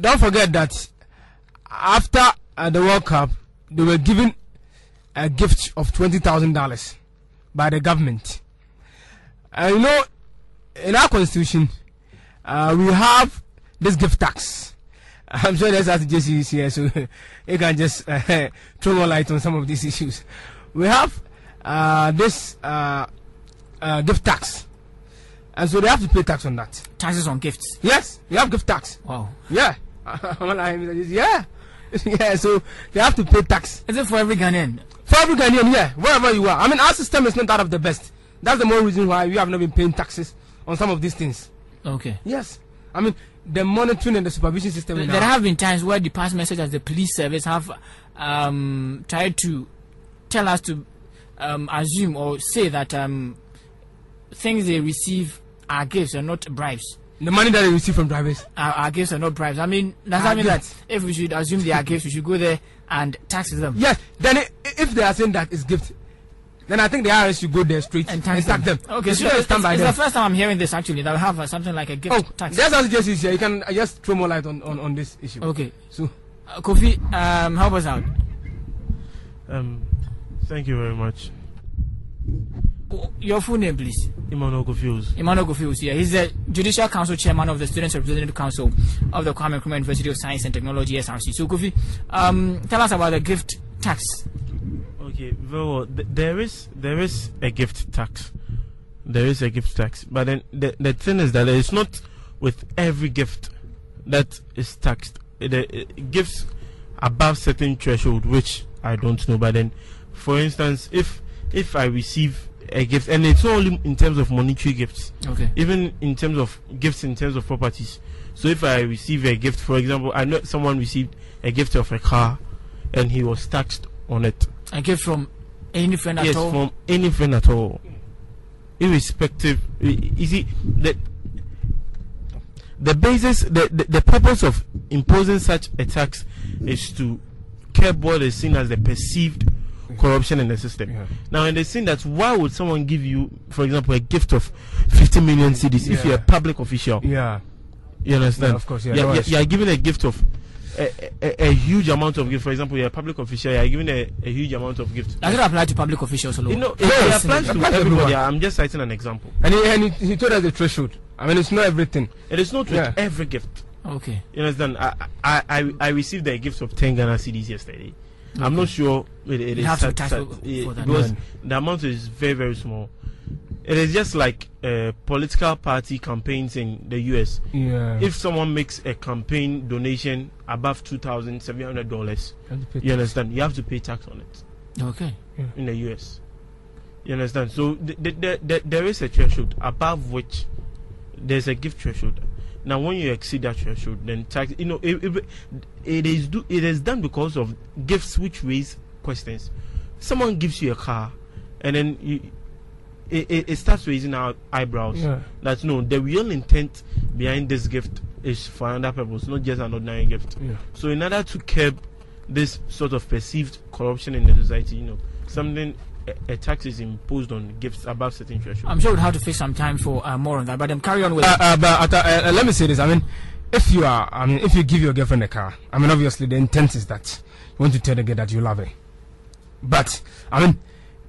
don't forget that after the World Cup, they were given a gift of $20,000 by the government. You know, in our constitution, we have this gift tax. I'm sure there's JC is here, so you can just throw more light on some of these issues. We have this gift tax, and so they have to pay tax on that. Taxes on gifts? Yes, you have gift tax. Wow. Yeah. Yeah. Yeah, so they have to pay tax. Is it for every Ghanaian? For every Ghanaian, yeah, wherever you are. I mean, our system is not that of the best. That's the more reason why we have not been paying taxes on some of these things. Okay. Yes. I mean, the monitoring and the supervision system. There have been times where departments such as the police service have tried to tell us to assume or say that things they receive are gifts and not bribes. The money that they receive from drivers are gifts and not bribes. I mean, does that mean that if we should assume they are gifts, we should go there and tax them? Yes. Then if they are saying that it's gift, then I think the IRS should go there straight and tax them. Okay, so it's the first time I'm hearing this actually, that we have something like a gift tax. That's how just here. You can just throw more light on this issue. Okay. So, Kofi, help us out. Thank you very much. Your full name, please. Emmanuel Kofi. Emmanuel Kofi, yeah. He's the Judicial Council Chairman of the Students Representative Council of the Kwame Nkrumah University of Science and Technology, SRC. So, Kofi, tell us about the gift tax. Okay, very well. There is a gift tax. There is a gift tax, but then the thing is that it's not with every gift that is taxed. It gives above certain threshold, which I don't know. But then, for instance, if I receive a gift, and it's not only in terms of monetary gifts, okay, even in terms of gifts in terms of properties. So if I receive a gift, for example, I know someone received a gift of a car and he was taxed on it. A gift from any friend at all? Yes, from any friend at all, irrespective. You see, the basis, the purpose of imposing such a tax is to curb what is seen as the perceived corruption in the system. Yeah. Now, and they saying that why would someone give you, for example, a gift of 50 million cedis if you're a public official? Yeah. You understand? Yeah, of course, you're given a gift of a huge amount of gift. For example, you're a public official, you're given a huge amount of gift. Does it apply to public officials alone? You know, it applies to everybody. I'm just citing an example. And he told us the threshold. I mean, it's not everything. It is not with every gift. Okay. You understand? I received a gift of 10 Ghana cedis yesterday. Okay. I'm not sure it is because the amount is very, very small. It is just like political party campaigns in the US. Yeah. If someone makes a campaign donation above $2,700, you understand, you have to pay tax on it. Okay. Yeah. In the US. You understand? So there is a threshold above which there's a gift threshold. Now, when you exceed that threshold, then tax. You know, it is done because of gifts which raise questions. Someone gives you a car, and then it starts raising our eyebrows. Yeah. That no, the real intent behind this gift is for another purpose, not just an ordinary gift. Yeah. So, in order to curb this sort of perceived corruption in the society, you know, a tax is imposed on gifts above certain threshold. I'm sure we'll have to fix some time for more on that, but carry on with let me say this. I mean, if you give your girlfriend a car, I mean, obviously the intent is that you want to tell the girl that you love her. But I mean,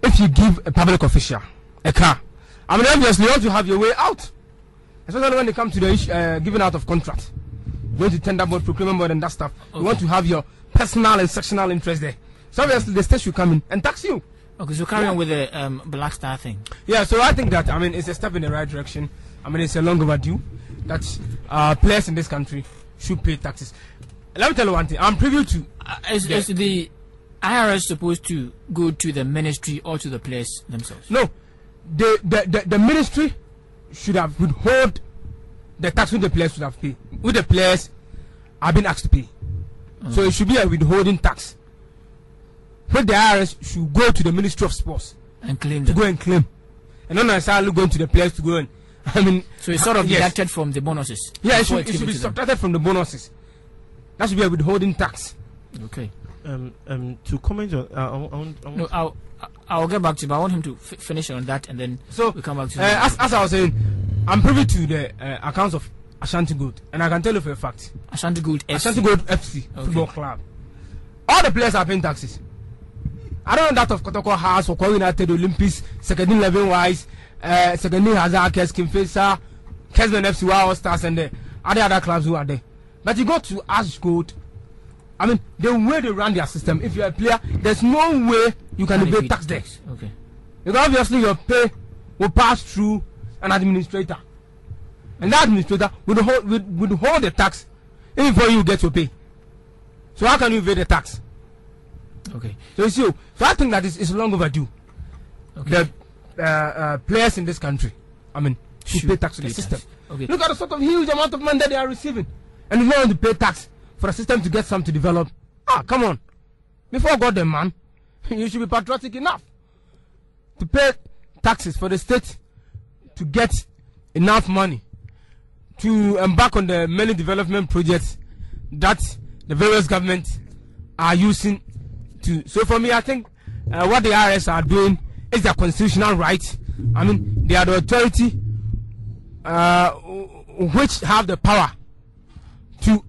if you give a public official a car, I mean, obviously you want to have your way out, especially when it comes to the giving out of contract, going to tender board, procurement board, and that stuff. Okay. You want to have your personal and sectional interest there. So obviously the state should come in and tax you. Okay, so carry on with the Black Star thing. Yeah, so I think that, I mean, it's a step in the right direction. I mean, it's a long overdue that players in this country should pay taxes. Let me tell you one thing. I'm privy to... Is the IRS supposed to go to the ministry or to the players themselves? No. The ministry should have withheld the tax which the players should have paid. Which the players have been asked to pay. So it should be a withholding tax. But the IRS should go to the Ministry of Sports and claim to go and claim, and not necessarily going to the players to go and. I mean, so it's sort of deducted from the bonuses. Yeah, it should be subtracted from the bonuses. That should be a withholding tax. Okay. To comment on, no, I'll get back to you, but I want him to finish on that, and then so we'll come back to as I was saying, I'm privy to the accounts of Ashanti Gold, and I can tell you for a fact. Ashanti Gold FC Football Club. All the players are paying taxes. I don't know that of Kotoko House or Kwara United, Olympics, second 11 wise, second Hazard, Kimfesa, Kesman FC, All Stars, and the other clubs who are there. But you go to Ash Gold. I mean, the way they run their system, if you're a player, there's no way you can evade tax there. Okay. Because obviously your pay will pass through an administrator. And that administrator would hold the tax even before you get your pay. So how can you evade the tax? Okay. So you see, so I think that is long overdue. Okay. The players in this country, I mean, should pay tax to the system. Okay. Look at the sort of huge amount of money that they are receiving. And if you want to pay tax for the system to get some to develop, come on. Before God, man, you should be patriotic enough to pay taxes for the state to get enough money to embark on the many development projects that the various governments are using to. So for me, I think what the IRS are doing is their constitutional right. I mean, they are the authority which have the power to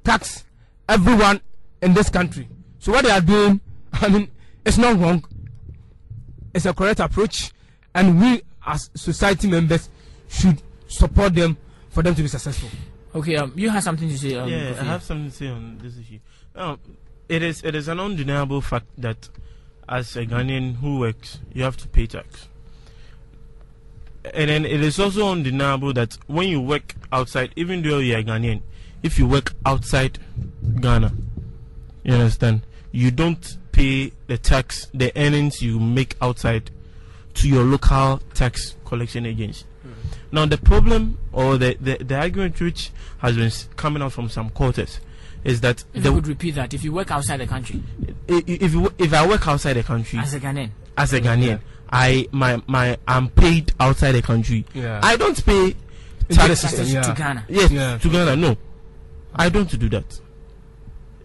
tax everyone in this country. So what they are doing, I mean, it's not wrong. It's a correct approach, and we as society members should support them for them to be successful. Okay, you have something to say. Yeah, I have something to say on this issue. It is an undeniable fact that as a Ghanaian who works, you have to pay tax. And then it is also undeniable that when you work outside, even though you are Ghanaian, if you work outside Ghana, you understand, you don't pay the tax, the earnings you make outside, to your local tax collection agency. Now the problem, or the argument which has been coming out from some quarters, is that if you would repeat that, if you work outside the country, if I work outside the country as a Ghanaian, I'm paid outside the country. Yeah. I don't pay taxes to Ghana. Yes, to Ghana. No, I don't do that.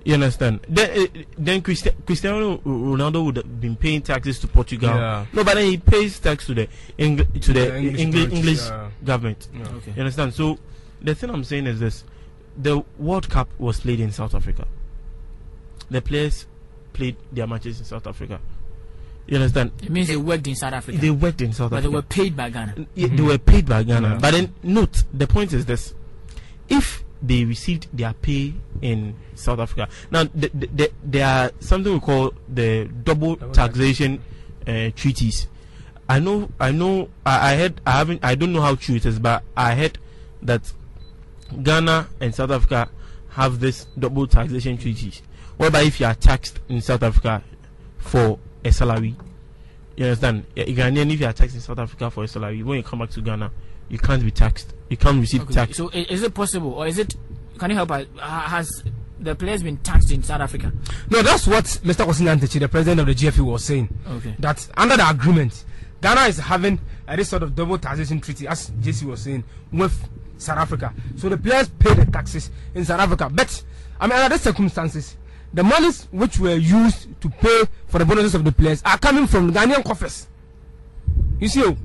You understand? Then Cristiano Ronaldo would have been paying taxes to Portugal. Yeah. No, but then he pays tax to the English government. Yeah. Okay. You understand? So the thing I'm saying is this: the World Cup was played in South Africa. The players played their matches in South Africa. You understand? It means they worked in South Africa. They worked in South But Africa. they were paid by Ghana. Yeah, they were paid by Ghana. Yeah. But then note, the point is this: if they received their pay in South Africa, now there are something we call the double taxation treaties. I don't know how true it is, but I heard that Ghana and South Africa have this double taxation treaties, whereby if you are taxed in South Africa for a salary, you understand, Ghanaian, if you are taxed in South Africa for a salary, when you come back to Ghana, you can't be taxed. You can't receive tax. So is it possible, or is it? Can you help us? Has the players been taxed in South Africa? No, that's what Mr. Kosinantechi, the president of the GFA, was saying. Okay. That under the agreement, Ghana is having this sort of double taxation treaty, as JC was saying, with South Africa. So the players pay the taxes in South Africa. But I mean, under these circumstances, the monies which were used to pay for the bonuses of the players are coming from Ghanaian coffers. You see,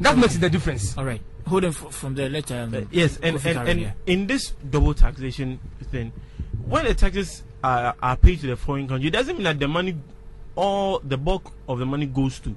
that makes the difference. All right. Hold on from the letter. Yes, and in this double taxation thing, when the taxes are paid to the foreign country, it doesn't mean that the money, or the bulk of the money, goes to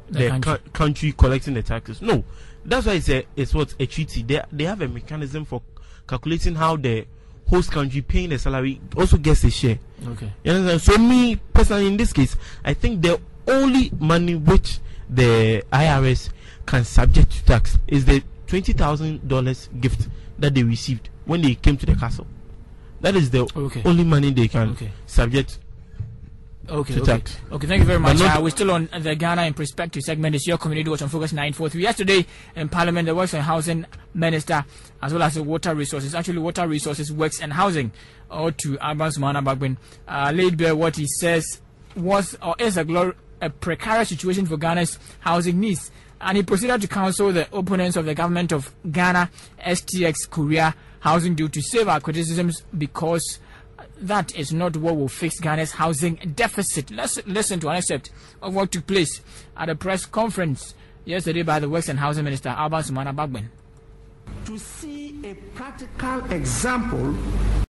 the country collecting the taxes. No, that's why it's a treaty. They have a mechanism for calculating how the host country paying the salary also gets a share. Okay. You understand? So me personally, in this case, I think the only money which the IRS can subject to tax is the $20,000 gift that they received when they came to the castle. That is the only money they can subject to tax. Okay, thank you very much. We're still on the Ghana in Perspective segment. It's your community watch on Focus 943. Yesterday in Parliament, the Works and Housing Minister, as well as the Water Resources, Works and Housing, or to Alban Sumana-Bagbin, laid bare what he says was or is a precarious situation for Ghana's housing needs. And he proceeded to counsel the opponents of the government of Ghana, STX Korea housing due to save our criticisms, because that is not what will fix Ghana's housing deficit. Let's listen to an excerpt of what took place at a press conference yesterday by the Works and Housing Minister, Alban Sumana-Bagbin. to see a practical example